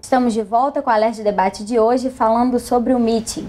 Estamos de volta com o Alerj Debate de hoje, falando sobre o meeting.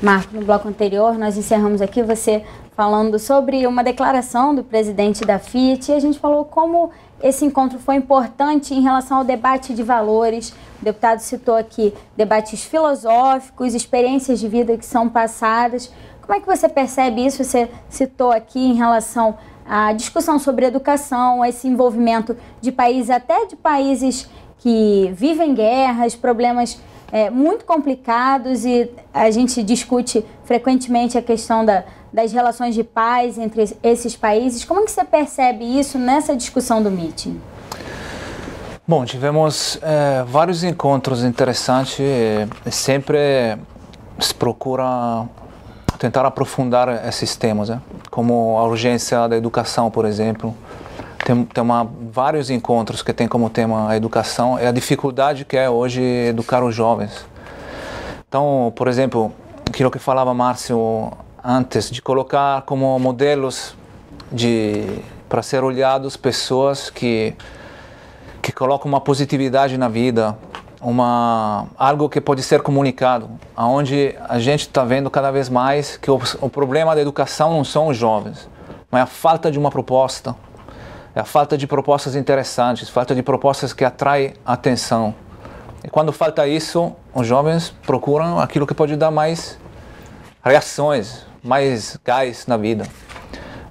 Marco, no bloco anterior, nós encerramos aqui você falando sobre uma declaração do presidente da Fiat, e a gente falou como esse encontro foi importante em relação ao debate de valores. O deputado citou aqui debates filosóficos, experiências de vida que são passadas. Como é que você percebe isso? Você citou aqui em relação à discussão sobre educação, esse envolvimento de países, até de países que vivem guerras, problemas muito complicados, e a gente discute frequentemente a questão das relações de paz entre esses países. Como é que você percebe isso nessa discussão do meeting? Bom, tivemos vários encontros interessantes, sempre se procura tentar aprofundar esses temas, né? Como a urgência da educação, por exemplo. Tem vários encontros que tem como tema a educação e a dificuldade que é hoje educar os jovens. Então, por exemplo, aquilo que falava Márcio antes, de colocar como modelos para ser olhados pessoas que colocam uma positividade na vida, algo que pode ser comunicado, onde a gente está vendo cada vez mais que o problema da educação não são os jovens, mas a falta de uma proposta. É a falta de propostas interessantes, falta de propostas que atraem atenção. E quando falta isso, os jovens procuram aquilo que pode dar mais reações, mais gás na vida.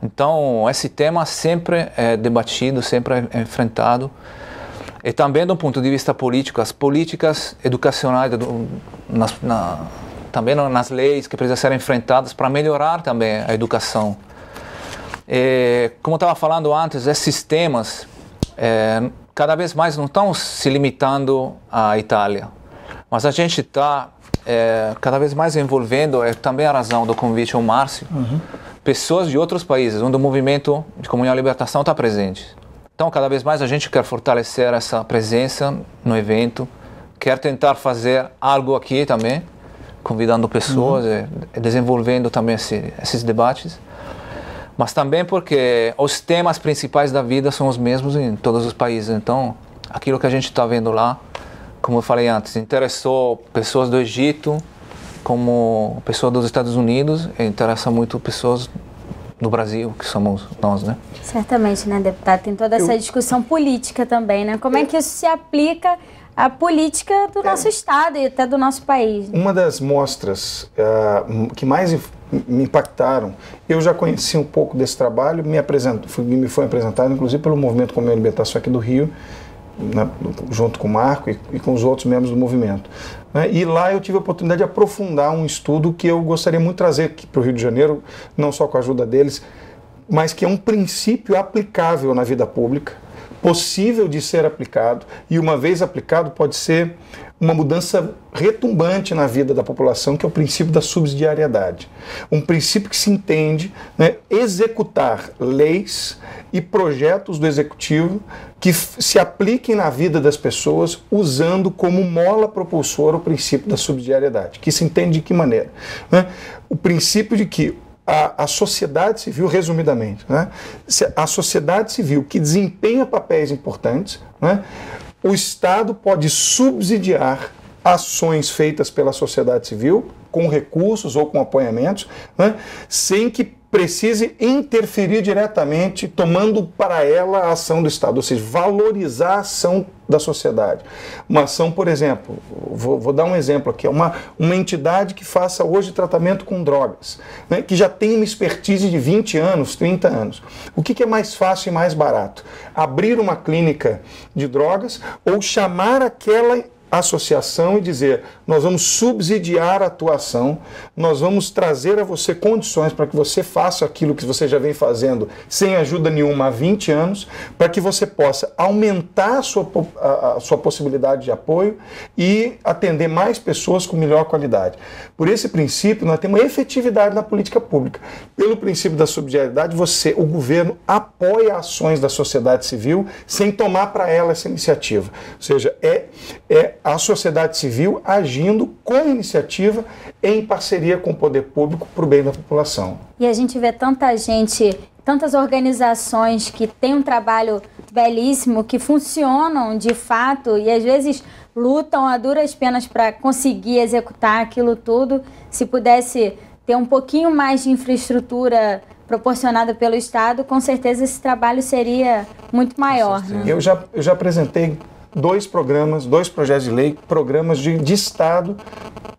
Então, esse tema sempre é debatido, sempre é enfrentado. E também do ponto de vista político, as políticas educacionais, também nas leis que precisam ser enfrentadas para melhorar também a educação. Como eu estava falando antes, esses temas cada vez mais não estão se limitando à Itália, mas a gente está cada vez mais envolvendo, também a razão do convite ao Márcio, pessoas de outros países, onde o movimento de comunhão e libertação está presente. Então, cada vez mais a gente quer fortalecer essa presença no evento, quer tentar fazer algo aqui também, convidando pessoas e desenvolvendo também esses debates. Mas também porque os temas principais da vida são os mesmos em todos os países. Então, aquilo que a gente está vendo lá, como eu falei antes, interessou pessoas do Egito, como pessoas dos Estados Unidos, e interessa muito pessoas do Brasil, que somos nós, né? Certamente, né, deputado? Tem toda essa discussão política também, né? Como é que isso se aplica à política do nosso Estado e até do nosso país? Uma das mostras que mais me impactaram, eu já conheci um pouco desse trabalho, me foi apresentado inclusive pelo Movimento Comunhão e Libertação aqui do Rio, né, junto com o Marco e com os outros membros do movimento. Né, e lá eu tive a oportunidade de aprofundar um estudo que eu gostaria muito de trazer aqui para o Rio de Janeiro, não só com a ajuda deles, mas que é um princípio aplicável na vida pública, possível de ser aplicado, e uma vez aplicado pode ser uma mudança retumbante na vida da população, que é o princípio da subsidiariedade. Um princípio que se entende, né, executar leis e projetos do executivo que se apliquem na vida das pessoas, usando como mola propulsora o princípio da subsidiariedade. Que se entende de que maneira? Né? O princípio de que a sociedade civil, resumidamente, né? A sociedade civil que desempenha papéis importantes, né? O Estado pode subsidiar ações feitas pela sociedade civil, com recursos ou com apoiamentos, né? Sem que precise interferir diretamente, tomando para ela a ação do Estado, ou seja, valorizar a ação da sociedade. Uma ação, por exemplo, vou dar um exemplo aqui, uma entidade que faça hoje tratamento com drogas, né, que já tem uma expertise de 20 anos, 30 anos. O que é mais fácil e mais barato? Abrir uma clínica de drogas ou chamar aquela associação e dizer: nós vamos subsidiar a tua ação, nós vamos trazer a você condições para que você faça aquilo que você já vem fazendo sem ajuda nenhuma há 20 anos, para que você possa aumentar a sua possibilidade de apoio e atender mais pessoas com melhor qualidade. Por esse princípio, nós temos efetividade na política pública. Pelo princípio da subsidiariedade, o governo apoia ações da sociedade civil sem tomar para ela essa iniciativa. Ou seja, é a sociedade civil agindo com iniciativa em parceria com o poder público para o bem da população. E a gente vê tanta gente tantas organizações que têm um trabalho belíssimo, que funcionam de fato e às vezes lutam a duras penas para conseguir executar aquilo tudo. Se pudesse ter um pouquinho mais de infraestrutura proporcionada pelo Estado, com certeza esse trabalho seria muito maior. Né? Eu já apresentei 2 projetos de lei, programas de Estado,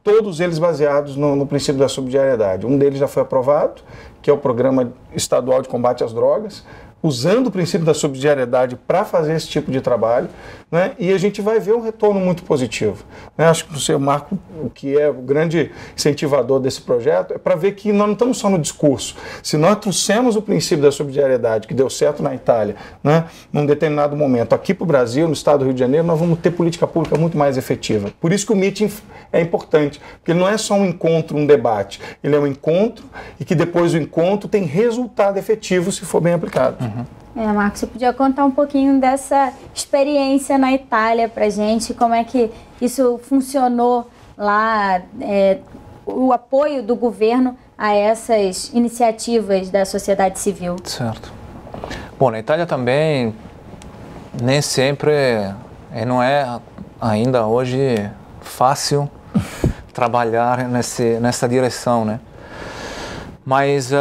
todos eles baseados no princípio da subsidiariedade. Um deles já foi aprovado, que é o Programa Estadual de Combate às Drogas, usando o princípio da subsidiariedade para fazer esse tipo de trabalho, né? E a gente vai ver um retorno muito positivo. Né? Acho que o seu Marco, que é o grande incentivador desse projeto, é para ver que nós não estamos só no discurso. Se nós trouxemos o princípio da subsidiariedade, que deu certo na Itália, né, num determinado momento, aqui para o Brasil, no estado do Rio de Janeiro, nós vamos ter política pública muito mais efetiva. Por isso que o meeting é importante, porque ele não é só um encontro, um debate, ele é um encontro e que depois do encontro tem resultado efetivo se for bem aplicado. Marcos, você podia contar um pouquinho dessa experiência na Itália para a gente, como é que isso funcionou lá, o apoio do governo a essas iniciativas da sociedade civil? Certo. Bom, na Itália também nem sempre, não é ainda hoje fácil trabalhar nessa direção, né? Mas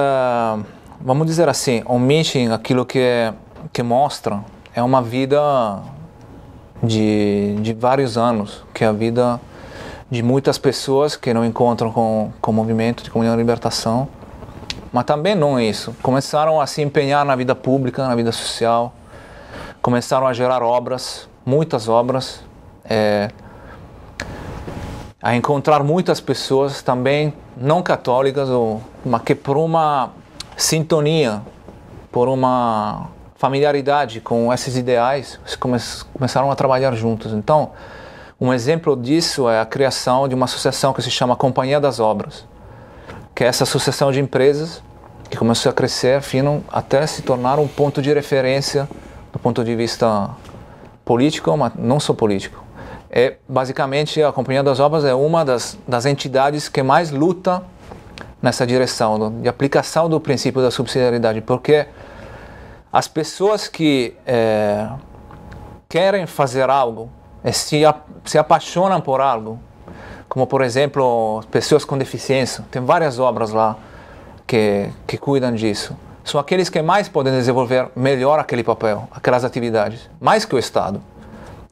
vamos dizer assim, o meeting, aquilo que mostra, é uma vida de vários anos, que é a vida de muitas pessoas que não encontram com o movimento de comunhão e libertação, mas também não é isso. Começaram a se empenhar na vida pública, na vida social, começaram a gerar obras, muitas obras, a encontrar muitas pessoas também não católicas, mas que por uma sintonia, por uma familiaridade com esses ideais, começaram a trabalhar juntos. Então, um exemplo disso é a criação de uma associação que se chama Companhia das Obras, que é essa associação de empresas que começou a crescer até se tornar um ponto de referência do ponto de vista político, mas não só político. Basicamente, a Companhia das Obras é uma das entidades que mais luta nessa direção de aplicação do princípio da subsidiariedade, porque as pessoas que querem fazer algo, se apaixonam por algo, como por exemplo pessoas com deficiência, tem várias obras lá que cuidam disso, são aqueles que mais podem desenvolver melhor aquele papel, aquelas atividades, mais que o Estado.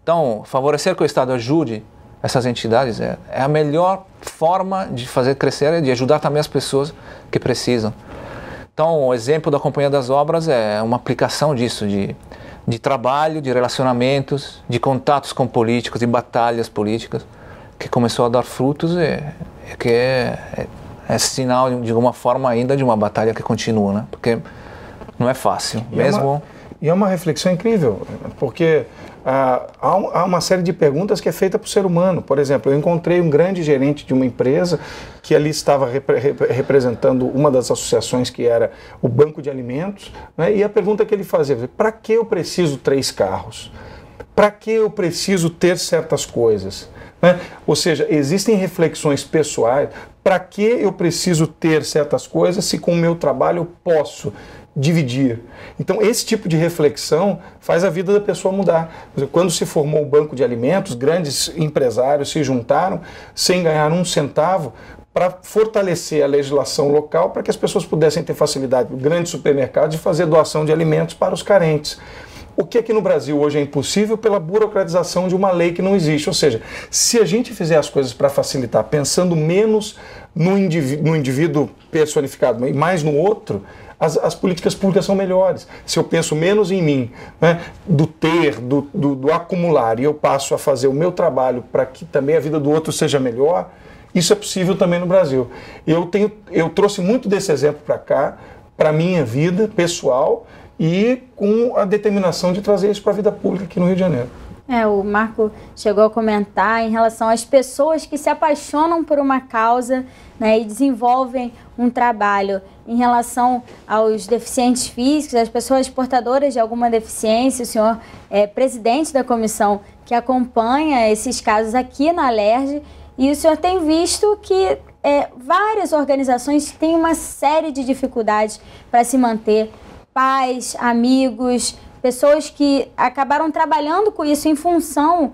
Então, favorecer que o Estado ajude essas entidades é a melhor forma de fazer crescer e de ajudar também as pessoas que precisam. Então, o exemplo da Companhia das Obras é uma aplicação disso, de trabalho, de relacionamentos, de contatos com políticos, de batalhas políticas, que começou a dar frutos e que é sinal, de alguma forma, ainda de uma batalha que continua, né? Porque não é fácil, E é uma reflexão incrível, porque há uma série de perguntas que é feita para o ser humano. Por exemplo, eu encontrei um grande gerente de uma empresa que ali estava representando uma das associações que era o Banco de Alimentos, né? E a pergunta que ele fazia: para que eu preciso 3 carros? Para que eu preciso ter certas coisas? Né? Ou seja, existem reflexões pessoais. Para que eu preciso ter certas coisas se com o meu trabalho eu posso dividir? Então, esse tipo de reflexão faz a vida da pessoa mudar. Quando se formou o Banco de Alimentos, grandes empresários se juntaram sem ganhar um centavo para fortalecer a legislação local para que as pessoas pudessem ter facilidade, grandes supermercados, de fazer doação de alimentos para os carentes. O que aqui no Brasil hoje é impossível pela burocratização de uma lei que não existe. Ou seja, se a gente fizer as coisas para facilitar, pensando menos no indivíduo personificado e mais no outro, as políticas públicas são melhores. Se eu penso menos em mim, né, do ter, do acumular, e eu passo a fazer o meu trabalho para que também a vida do outro seja melhor, isso é possível também no Brasil. Eu trouxe muito desse exemplo para cá, para a minha vida pessoal, e com a determinação de trazer isso para a vida pública aqui no Rio de Janeiro. O Marco chegou a comentar em relação às pessoas que se apaixonam por uma causa, né, e desenvolvem um trabalho em relação aos deficientes físicos, às pessoas portadoras de alguma deficiência. O senhor é presidente da comissão que acompanha esses casos aqui na Alerj, e o senhor tem visto que várias organizações têm uma série de dificuldades para se manter. pais, amigos, pessoas que acabaram trabalhando com isso em função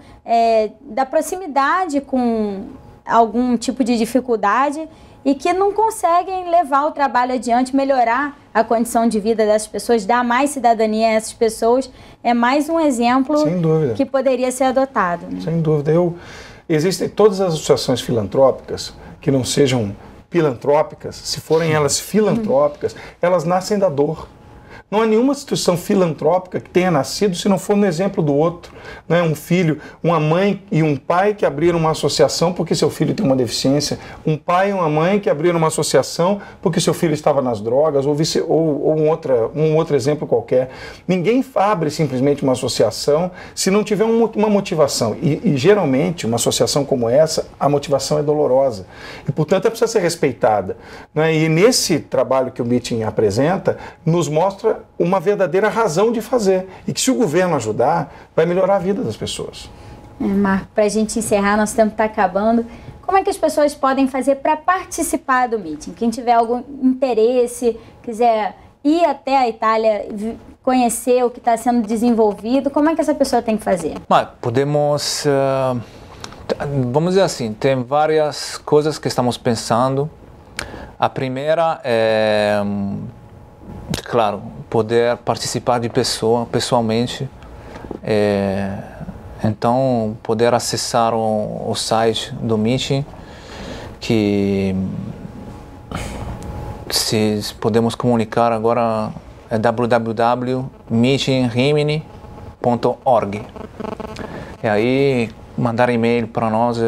da proximidade com algum tipo de dificuldade e que não conseguem levar o trabalho adiante, melhorar a condição de vida dessas pessoas, dar mais cidadania a essas pessoas. É mais um exemplo que poderia ser adotado. Né? Sem dúvida. Existem todas as associações filantrópicas que não sejam filantrópicas, se forem elas filantrópicas, elas nascem da dor. Não há nenhuma instituição filantrópica que tenha nascido se não for no exemplo do outro. Né? Um filho, uma mãe e um pai que abriram uma associação porque seu filho tem uma deficiência, um pai e uma mãe que abriram uma associação porque seu filho estava nas drogas, ou um outro exemplo qualquer. Ninguém abre simplesmente uma associação se não tiver uma motivação. E geralmente, uma associação como essa, a motivação é dolorosa. E, portanto, ela precisa ser respeitada. Né? E nesse trabalho que o Meeting apresenta, nos mostra uma verdadeira razão de fazer. E que se o governo ajudar, vai melhorar a vida das pessoas. Marco, para a gente encerrar, nosso tempo está acabando. Como é que as pessoas podem fazer para participar do Meeting? Quem tiver algum interesse, quiser ir até a Itália, conhecer o que está sendo desenvolvido, como é que essa pessoa tem que fazer? Podemos, vamos dizer assim, tem várias coisas que estamos pensando. A primeira é, claro, poder participar de pessoalmente, então poder acessar o site do Meeting, que se podemos comunicar agora é www.meetingrimini.org. E aí mandar e-mail para nós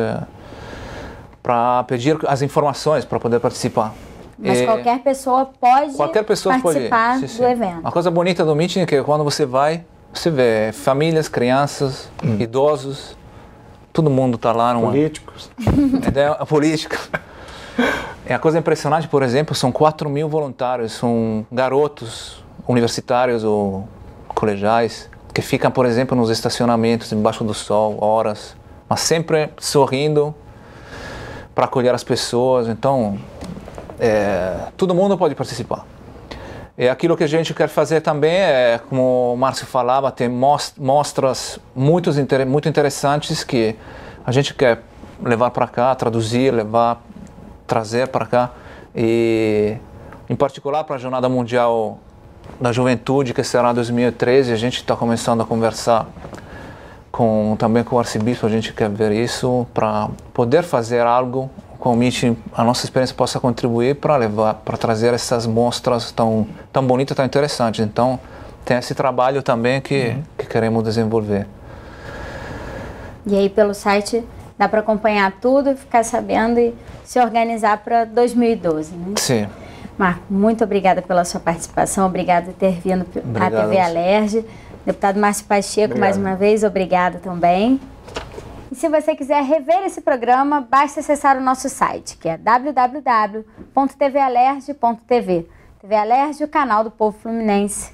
para pedir as informações para poder participar. Mas qualquer pessoa pode participar do evento. A coisa bonita do Meeting é que quando você vai, você vê famílias, crianças, idosos, todo mundo está lá. Políticos. Políticos. A coisa impressionante, por exemplo, são 4.000 voluntários, são garotos universitários ou colegiais que ficam, por exemplo, nos estacionamentos, embaixo do sol, horas, mas sempre sorrindo para acolher as pessoas. Então, todo mundo pode participar. E aquilo que a gente quer fazer também é, como o Márcio falava, tem mostras muito interessantes que a gente quer levar para cá, traduzir, trazer para cá. E, em particular, para a Jornada Mundial da Juventude, que será em 2013, a gente está começando a conversar também com o arcebispo. A gente quer ver isso para poder fazer algo com o Meeting, a nossa experiência possa contribuir para trazer essas mostras tão bonitas, tão interessantes. Então, tem esse trabalho também que queremos desenvolver. E aí, pelo site, dá para acompanhar tudo, ficar sabendo e se organizar para 2012, né? Sim. Marco, muito obrigada pela sua participação, obrigado por ter vindo à TV Alerj. Deputado Márcio Pacheco, mais uma vez, obrigada também. E se você quiser rever esse programa, basta acessar o nosso site, que é www.tvalerj.tv. TV Alerj, o canal do povo fluminense.